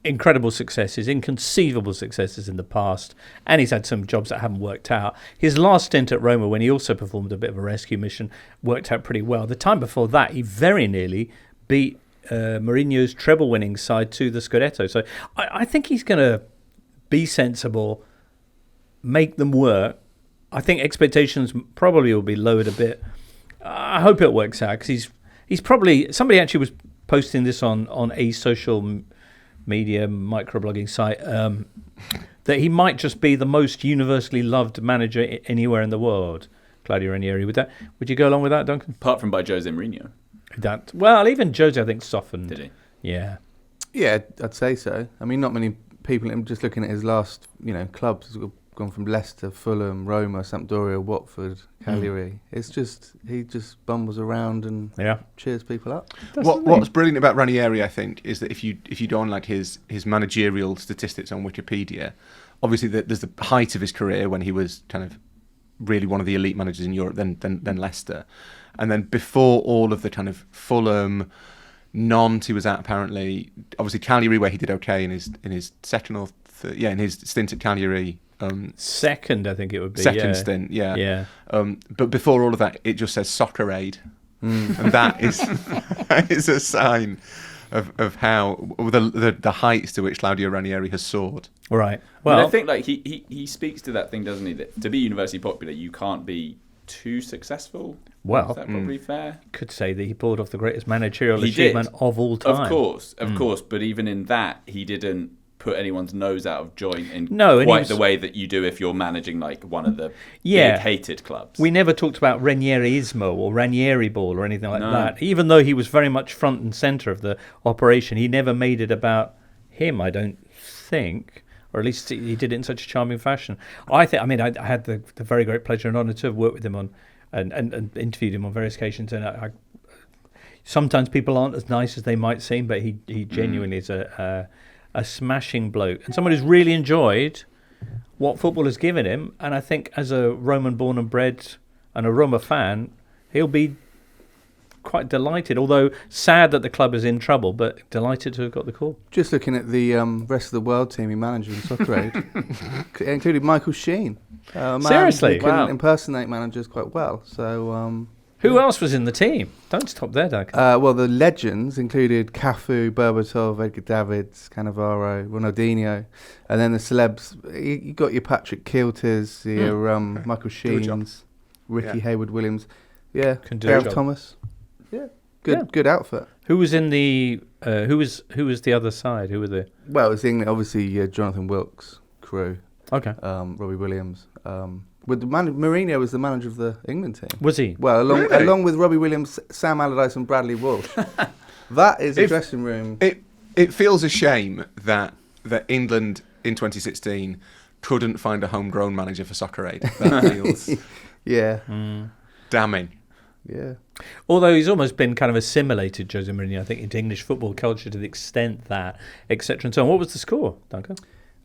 incredible successes, inconceivable successes in the past, and he's had some jobs that haven't worked out. His last stint at Roma, when he also performed a bit of a rescue mission, worked out pretty well. The time before that, he very nearly beat Mourinho's treble-winning side to the Scudetto. So I think he's going to be sensible, make them work. I think expectations probably will be lowered a bit. I hope it works out, because he's probably... Somebody actually was posting this on a social media microblogging site, that he might just be the most universally loved manager anywhere in the world, Claudio Ranieri. Would you go along with that, Duncan? Apart from by Jose Mourinho. Well, even Jose, I think, softened. Did he? Yeah. Yeah, I'd say so. I mean, not many people, I'm just looking at his last, clubs, gone from Leicester, Fulham, Roma, Sampdoria, Watford, Cagliari. It's just, he just bumbles around and cheers people up. What's brilliant about Ranieri, I think, is that if you go on his managerial statistics on Wikipedia, obviously there's the height of his career when he was kind of really one of the elite managers in Europe, then Leicester. And then before all of the kind of Fulham, Nantes he was at, apparently, obviously Cagliari, where he did okay in his second or third, in his stint at Cagliari. Second, I think it would be. Second stint, yeah. But before all of that, it just says Soccer Aid. And that is a sign of how the heights to which Claudio Ranieri has soared. Right. Well, I think he speaks to that thing, doesn't he? That to be universally popular, you can't be too successful. Well, is that probably fair? Could say that he pulled off the greatest managerial achievement of all time. Of course. But even in that, he didn't put anyone's nose out of joint in quite the way that you do if you're managing one of the big hated clubs. We never talked about Ranierismo or Ranieri ball or anything like that. Even though he was very much front and centre of the operation, he never made it about him, I don't think. Or at least he did it in such a charming fashion. I had the very great pleasure and honour to have worked with him on and interviewed him on various occasions, and Sometimes people aren't as nice as they might seem, but he genuinely is a smashing bloke and someone who's really enjoyed what football has given him. And I think as a Roman born and bred and a Roma fan, he'll be quite delighted, although sad that the club is in trouble, but delighted to have got the call. Just looking at the rest of the world team he managed in Soccer Aid, it included Michael Sheen. Seriously? Who can impersonate managers quite well. So who else was in the team? Don't stop there, Duncan. Well, the legends included Cafu, Berbatov, Edgar Davids, Cannavaro, Ronaldinho, and then the celebs. You got your Patrick Kilters, your Michael Sheens, Ricky Hayward-Williams, Gareth Thomas. Yeah, good outfit. Who was in the? Who was the other side? Who were the? Well, it was England, obviously Jonathan Wilkes crew. Okay. Robbie Williams. With Mourinho was the manager of the England team. Was he? Well, along with Robbie Williams, Sam Allardyce, and Bradley Walsh. That is a dressing room. It feels a shame that England in 2016 couldn't find a homegrown manager for Soccer Aid. That feels damning. Yeah. Although he's almost been kind of assimilated, Jose Mourinho, I think, into English football culture to the extent that, etc. and so on. What was the score, Duncan?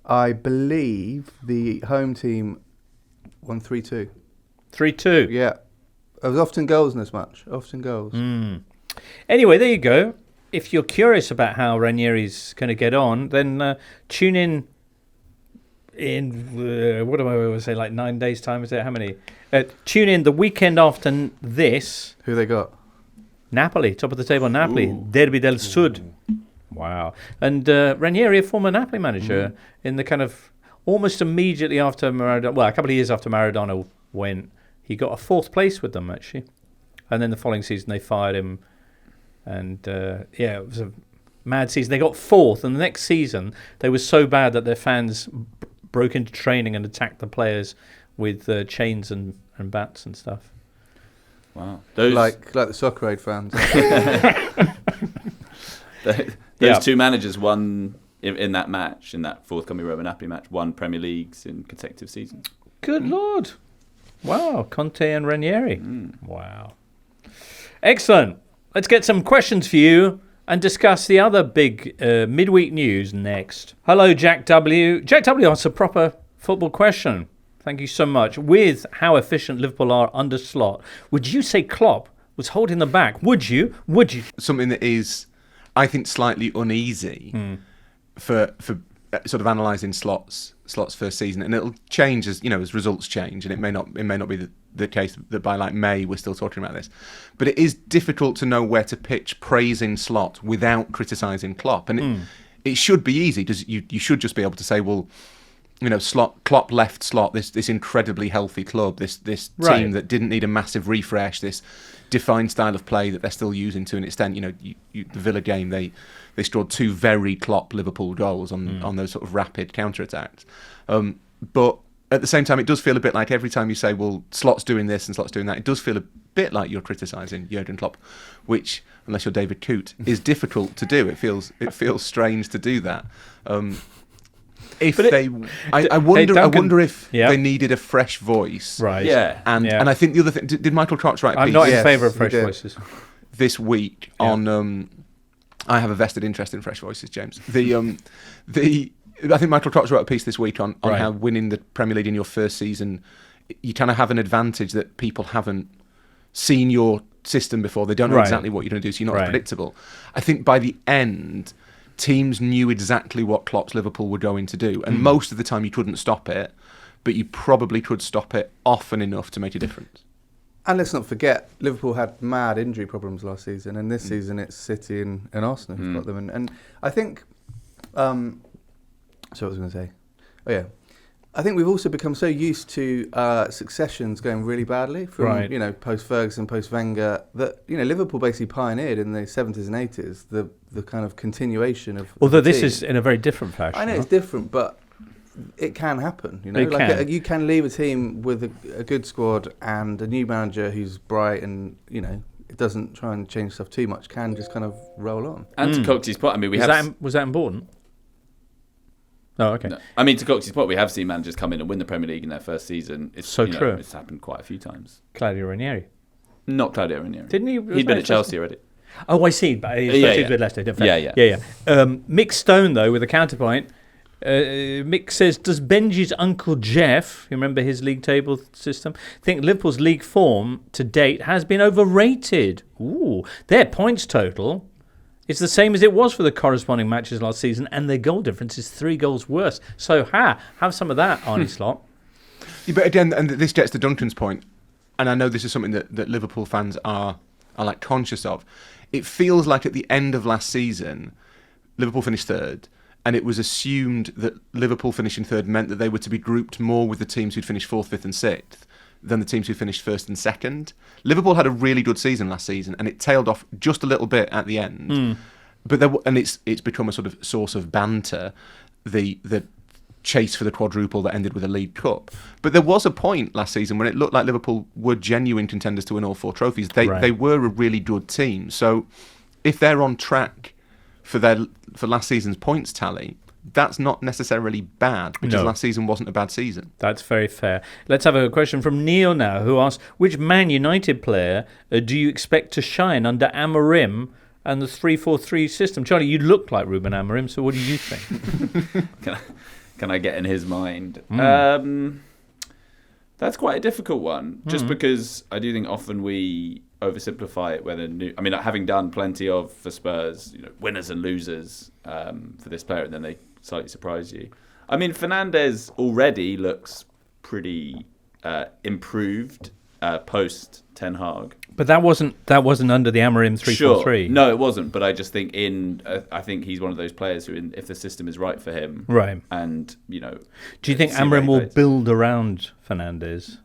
I believe the home team won 3-2. 3-2? Yeah. There was often goals in this match. Often goals. Anyway, there you go. If you're curious about how Ranieri's going to get on, then tune in what do I always say, like 9 days' time? Is it? How many? Tune in the weekend after this. Who they got? Napoli, top of the table, Napoli. Ooh. Derby del Sud. Wow. And Ranieri, a former Napoli manager, in the kind of almost immediately after Maradona, well, a couple of years after Maradona went, he got a 4th place with them, actually. And then the following season, they fired him. And, it was a mad season. They got 4th, and the next season, they were so bad that their fans broke into training and attacked the players with chains and bats and stuff. Wow. Like the Soccer Aid fans. Those two managers won in that match, in that forthcoming Roma Napoli match, won Premier Leagues in consecutive seasons. Good Lord. Wow. Conte and Ranieri. Wow. Excellent. Let's get some questions for you and discuss the other big midweek news next. Hello, Jack W. Jack W asks a proper football question. Thank you so much. With how efficient Liverpool are under Slot, would you say Klopp was holding them back? Would you? Something that is, I think, slightly uneasy for sort of analysing Slot's first season, and it'll change as results change, and it may not be the case that by like May we're still talking about this, but it is difficult to know where to pitch praising Slot without criticising Klopp, and it should be easy because you should just be able to say, well, Klopp left Slot, this incredibly healthy club, this team that didn't need a massive refresh, this defined style of play that they're still using to an extent. The Villa game, they scored 2 very Klopp Liverpool goals on those sort of rapid counter-attacks. But at the same time, it does feel a bit like every time you say, well, Slot's doing this and Slot's doing that, it does feel a bit like you're criticising Jurgen Klopp, which, unless you're David Coote, is difficult to do. It feels strange to do that. I wonder if they needed a fresh voice, right? Yeah, and I think the other thing, did Michael Clark's write a piece? I'm not in favour of fresh voices this week on. I have a vested interest in fresh voices, James. I think Michael Clark's wrote a piece this week on how winning the Premier League in your first season, you kind of have an advantage that people haven't seen your system before. They don't know exactly what you're going to do, so you're not predictable. I think by the end, teams knew exactly what Klopp's Liverpool were going to do, and most of the time you couldn't stop it, but you probably could stop it often enough to make a difference. And let's not forget, Liverpool had mad injury problems last season, and this season it's City and Arsenal who've got them. And I think, so what was I going to say? Oh yeah, I think we've also become so used to successions going really badly from post Ferguson, post Wenger, that Liverpool basically pioneered in the 70s and 80s the kind of continuation of. Although this is in a very different fashion. I know it's different, but it can happen. You can leave a team with a good squad and a new manager who's bright and it doesn't try and change stuff too much. Can just kind of roll on. And to Coxey's point, I mean, was that important? Oh, okay. No. I mean, to Coxey's point, we have seen managers come in and win the Premier League in their first season. It's so true. It's happened quite a few times. Claudio Ranieri. Not Claudio Ranieri. Didn't he? He'd been at Chelsea already. Oh, I see. But he's with Leicester. Yeah. Mick Stone, though, with a counterpoint. Mick says, does Benji's Uncle Jeff, you remember his league table system, think Liverpool's league form to date has been overrated? Ooh, their points total is the same as it was for the corresponding matches last season, and their goal difference is 3 goals worse. So, have some of that, Arnie Slot. Yeah, but again, and this gets to Duncan's point, and I know this is something that Liverpool fans are like conscious of. It feels like at the end of last season, Liverpool finished third, and it was assumed that Liverpool finishing third meant that they were to be grouped more with the teams who'd finished 4th, 5th and 6th than the teams who finished 1st and 2nd. Liverpool had a really good season last season, and it tailed off just a little bit at the end. But it's become a sort of source of banter, the chase for the quadruple that ended with a League Cup. But there was a point last season when it looked like Liverpool were genuine contenders to win all 4 trophies. They were a really good team. So if they're on track for last season's points tally, that's not necessarily bad, because last season wasn't a bad season. That's very fair. Let's have a question from Neil now, who asks, which Man United player do you expect to shine under Amorim and the 3-4-3 system? Charlie, you look like Ruben Amorim, so what do you think? Can I get in his mind? That's quite a difficult one, just because I do think often we oversimplify it. Having done plenty of, for Spurs, winners and losers for this player, and then they slightly surprise you. I mean, Fernandes already looks pretty improved post Ten Hag. But that wasn't under the Amorim 3-4-3. Sure. No, it wasn't. But I just think I think he's one of those players who, if the system is right for him, right, and do you think Amorim will build around Fernandes?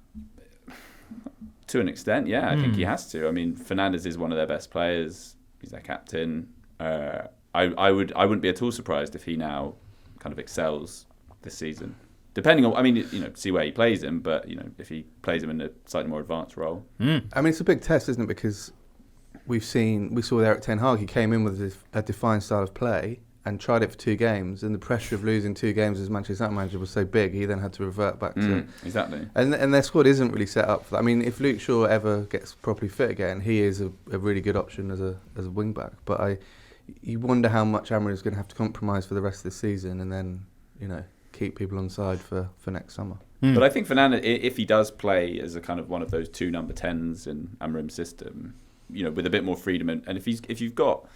To an extent, yeah, I think he has to. I mean, Fernandes is one of their best players. He's their captain. I wouldn't be at all surprised if he now kind of excels this season. Depending on, see where he plays him, but, if he plays him in a slightly more advanced role. It's a big test, isn't it? Because we saw there at Ten Hag, he came in with a defined style of play and tried it for 2 games, and the pressure of losing 2 games as Manchester United manager was so big, he then had to revert back to... Exactly. And their squad isn't really set up for that. I mean, if Luke Shaw ever gets properly fit again, he is a really good option as a wing-back. But you wonder how much Amorim is going to have to compromise for the rest of the season, and then, keep people on side for next summer. But I think Fernandes, if he does play as a kind of one of those 2 number 10s in Amorim's system, with a bit more freedom, and if you've got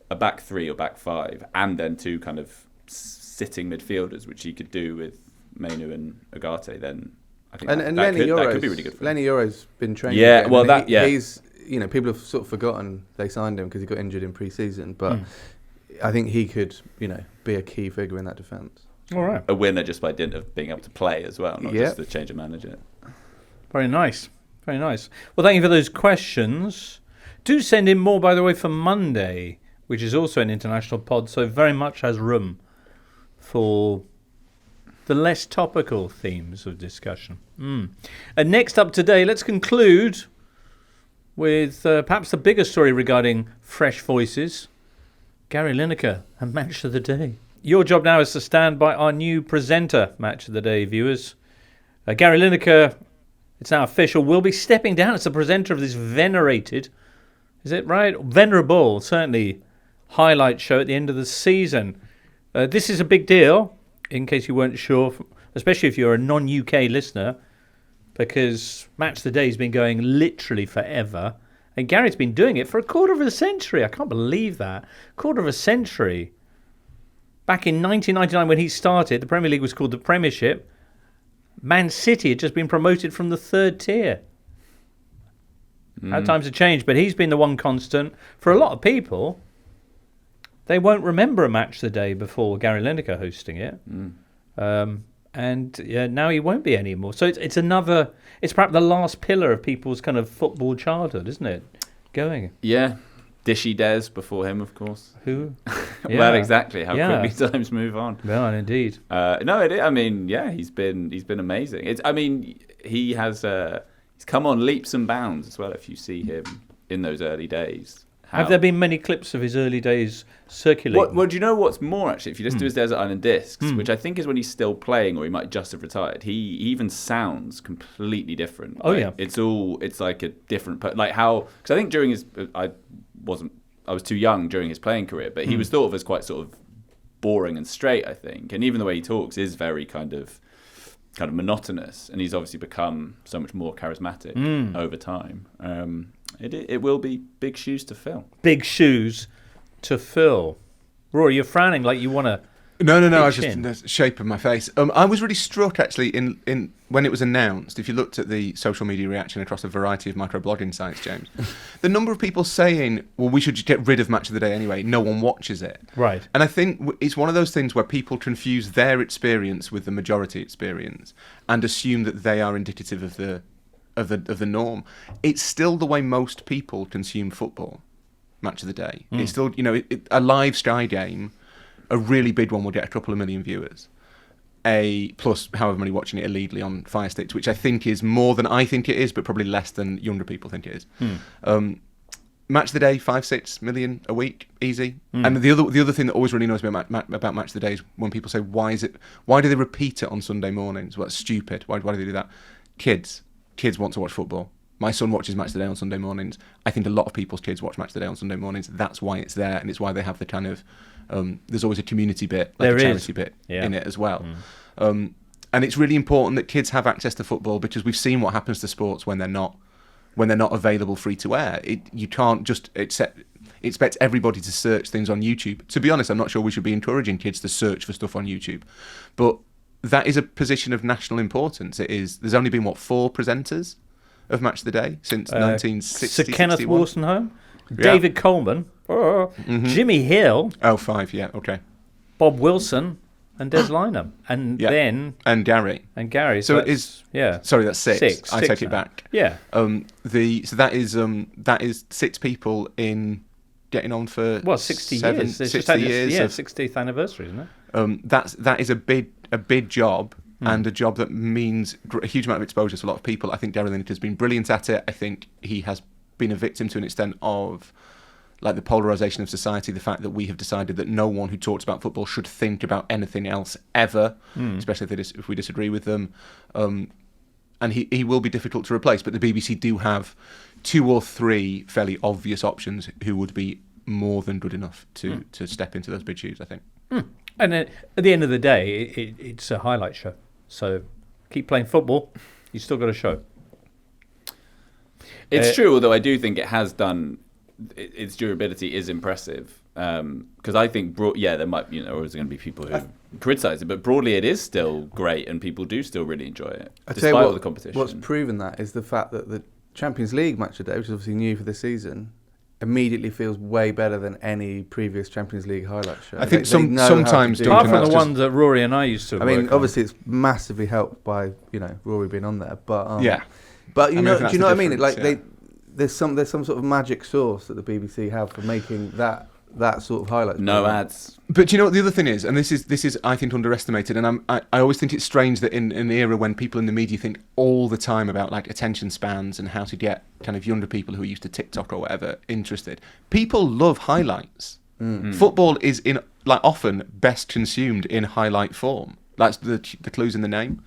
a back 3 or back 5, and then 2 kind of sitting midfielders, which he could do with Mainu and Ugarte, then I think that could be really good for him. Lenny Yoro's been training. Yeah, again, he's people have sort of forgotten they signed him because he got injured in pre-season, but I think he could be a key figure in that defence. All right. A winner just by dint of being able to play as well, not just the change of manager. Very nice. Very nice. Well, thank you for those questions. Do send in more, by the way, for Monday, which is also an international pod, so very much has room for the less topical themes of discussion. And next up today, let's conclude with perhaps the biggest story regarding fresh voices, Gary Lineker and Match of the Day. Your job now is to stand by our new presenter, Match of the Day viewers. Gary Lineker, it's now official, will be stepping down as the presenter of this venerated, is it right? Venerable, certainly, highlight show at the end of the season. This is a big deal, in case you weren't sure, especially if you're a non-UK listener, because Match of the Day has been going literally forever. And Gary's been doing it for a quarter of a century. I can't believe that. Quarter of a century. Back in 1999 when he started, the Premier League was called the Premiership. Man City had just been promoted from the 3rd tier. How times have changed, but he's been the one constant. For a lot of people, they won't remember a Match of the Day before Gary Lineker hosting it. And now he won't be anymore. So it's perhaps the last pillar of people's kind of football childhood, isn't it? Going. Yeah. Dishy Des before him, of course. Who? Well, exactly. How quickly times move on. Well, indeed. He's been amazing. He's come on leaps and bounds as well. If you see him in those early days, have there been many clips of his early days circulating? Well, do you know what's more actually? If you listen to his Desert Island Discs, which I think is when he's still playing, or he might just have retired, he even sounds completely different. Oh yeah, it's like a different, because I think during his, I wasn't I was too young during his playing career, but he was thought of as quite sort of boring and straight, I think. And even the way he talks is very kind of monotonous, and he's obviously become so much more charismatic over time. It will be big shoes to fill. Big shoes to fill. Rory, you're frowning like you want to. No. I was just in the shape of my face. I was really struck actually in when it was announced. If you looked at the social media reaction across a variety of microblogging sites, James, the number of people saying, "Well, we should just get rid of Match of the Day anyway. No one watches it." Right. And I think it's one of those things where people confuse their experience with the majority experience and assume that they are indicative of the norm. It's still the way most people consume football. Match of the Day. It's still, a live Sky game. A really big one will get a couple of million viewers. Plus however many watching it illegally on Fire Sticks, which I think is more than I think it is, but probably less than younger people think it is. Match of the Day, 5-6 million a week, easy. And the other thing that always really annoys me about Match of the Day is when people say, why do they repeat it on Sunday mornings? Well, it's stupid. Why do they do that? Kids want to watch football. My son watches Match of the Day on Sunday mornings. I think a lot of people's kids watch Match of the Day on Sunday mornings. That's why it's there, and it's why they have the kind of there's always a community bit, like a charity bit in it as well. And it's really important that kids have access to football, because we've seen what happens to sports when they're not available free to air. You can't just expect everybody to search things on YouTube. To be honest, I'm not sure we should be encouraging kids to search for stuff on YouTube, but that is a position of national importance. It is. There's only been 4 presenters of Match of the Day since 1960. Sir Kenneth Wolstenholme, David Coleman, Jimmy Hill. 5, yeah, okay. Bob Wilson and Des Lynam. And then... And Gary. So it is... Yeah. Sorry, that's 6. I take it back. Yeah. So that is 6 people in getting on for... 60 years. 60 years. Yeah, 60th anniversary, isn't it? That is a big job. And a job that means a huge amount of exposure to a lot of people. I think Gary Lineker has been brilliant at it. I think he has been a victim to an extent of the polarisation of society, the fact that we have decided that no one who talks about football should think about anything else ever, especially if we disagree with them. And he will be difficult to replace. But the BBC do have 2 or 3 fairly obvious options who would be more than good enough to step into those big shoes, I think. And at the end of the day, it's a highlight show. So keep playing football. You still got a show. It's true, although I do think it has done. Its durability is impressive. Because I think, there might, always going to be people who criticise it, but broadly it is still great, and people do still really enjoy it, despite all the competition. What's proven that is the fact that the Champions League Match of the Day, which is obviously new for this season, immediately feels way better than any previous Champions League highlight show. I think sometimes, apart from the ones that Rory and I used to. Obviously it's massively helped by Rory being on there, but But do you know what I mean? There's some sort of magic sauce that the BBC have for making that sort of highlight. No ads. But do you know what the other thing is? And this is I think underestimated. And I always think it's strange that in an era when people in the media think all the time about attention spans and how to get kind of younger people who are used to TikTok or whatever interested, people love highlights. Football is often best consumed in highlight form. That's the clues in the name.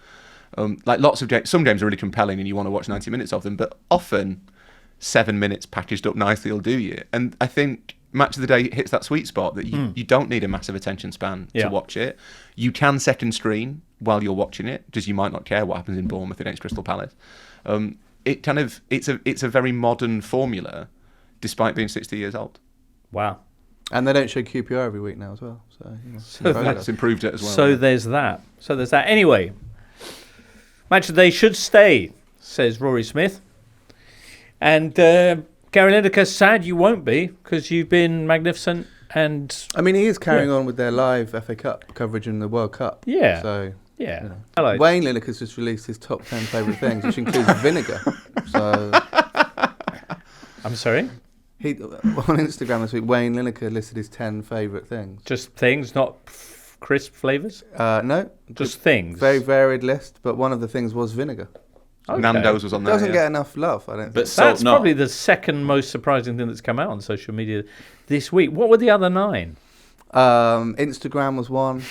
Lots of some games are really compelling and you want to watch 90 minutes of them, but often 7 minutes packaged up nicely will do you. And I think Match of the Day hits that sweet spot that you don't need a massive attention span to watch it. You can second screen while you're watching it, because you might not care what happens in Bournemouth against Crystal Palace. It's a very modern formula, despite being 60 years old. Wow. And they don't show QPR every week now as well. So that's improved it as well. So there's that. Anyway, Match of the Day should stay, says Rory Smith. And Gary Lineker, sad you won't be, because you've been magnificent. And he is carrying on with their live FA Cup coverage in the World Cup. Yeah. So Hello. Wayne Lineker's just released his top 10 favourite things, which includes vinegar. So I'm sorry? On Instagram this week, Wayne Lineker listed his 10 favourite things. Just things, not crisp flavours? No. Just things. Very varied list, but one of the things was vinegar. Okay. Nando's was on there. Doesn't get enough love, I don't think. But that's probably the second most surprising thing that's come out on social media this week. What were the other 9? Instagram was one.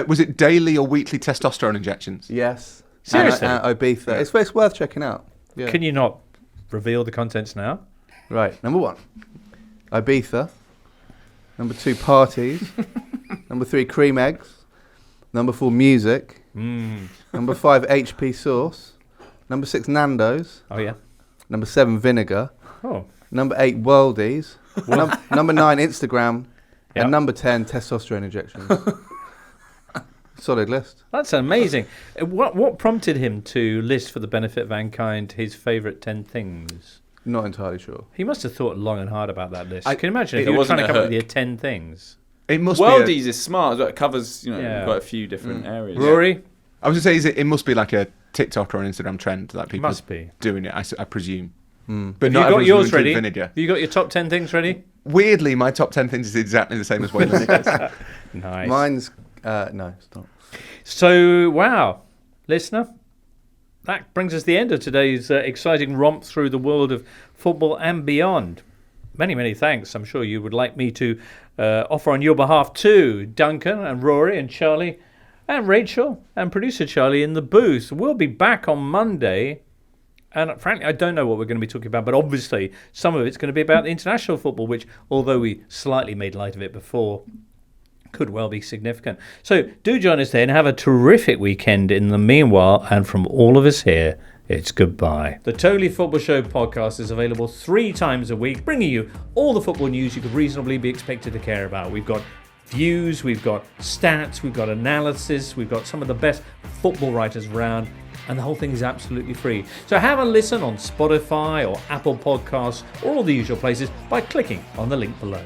Was it daily or weekly testosterone injections? Yes. Seriously? Ibiza. Yeah. It's worth checking out. Yeah. Can you not reveal the contents now? Right, number 1, Ibiza. Number 2, parties. Number 3, cream eggs. Number 4, music. Number 5, HP sauce. Number 6, Nando's. Oh, yeah. Number 7, vinegar. Oh. Number 8, worldies. Number 9, Instagram. Yep. And number 10, testosterone injections. Solid list. That's amazing. What prompted him to list for the benefit of mankind his favourite 10 things? Not entirely sure. He must have thought long and hard about that list. Can you imagine if it he was wasn't trying to come up a with your 10 things? It must Worldies is smart as well. It covers quite a few different areas. Rory? I was going to say, it must be like a TikTok or an Instagram trend that people Must be doing it, I presume. Have But you got yours ready? Vinegar. Have you got your top 10 things ready? Weirdly, my top 10 things is exactly the same as Wayne Lineker's. Nice. Mine's, no, it's not. So, wow, listener, that brings us to the end of today's exciting romp through the world of football and beyond. Many, many thanks. I'm sure you would like me to offer on your behalf to Duncan and Rory and Charlie and Rachel and producer Charlie in the booth. We'll be back on Monday. And frankly, I don't know what we're going to be talking about, but obviously some of it's going to be about international football, which, although we slightly made light of it before, could well be significant. So do join us there and have a terrific weekend in the meanwhile. And from all of us here, it's goodbye. The Totally Football Show podcast is available 3 times a week, bringing you all the football news you could reasonably be expected to care about. We've got views, we've got stats, we've got analysis, we've got some of the best football writers around, and the whole thing is absolutely free. So have a listen on Spotify or Apple Podcasts or all the usual places by clicking on the link below.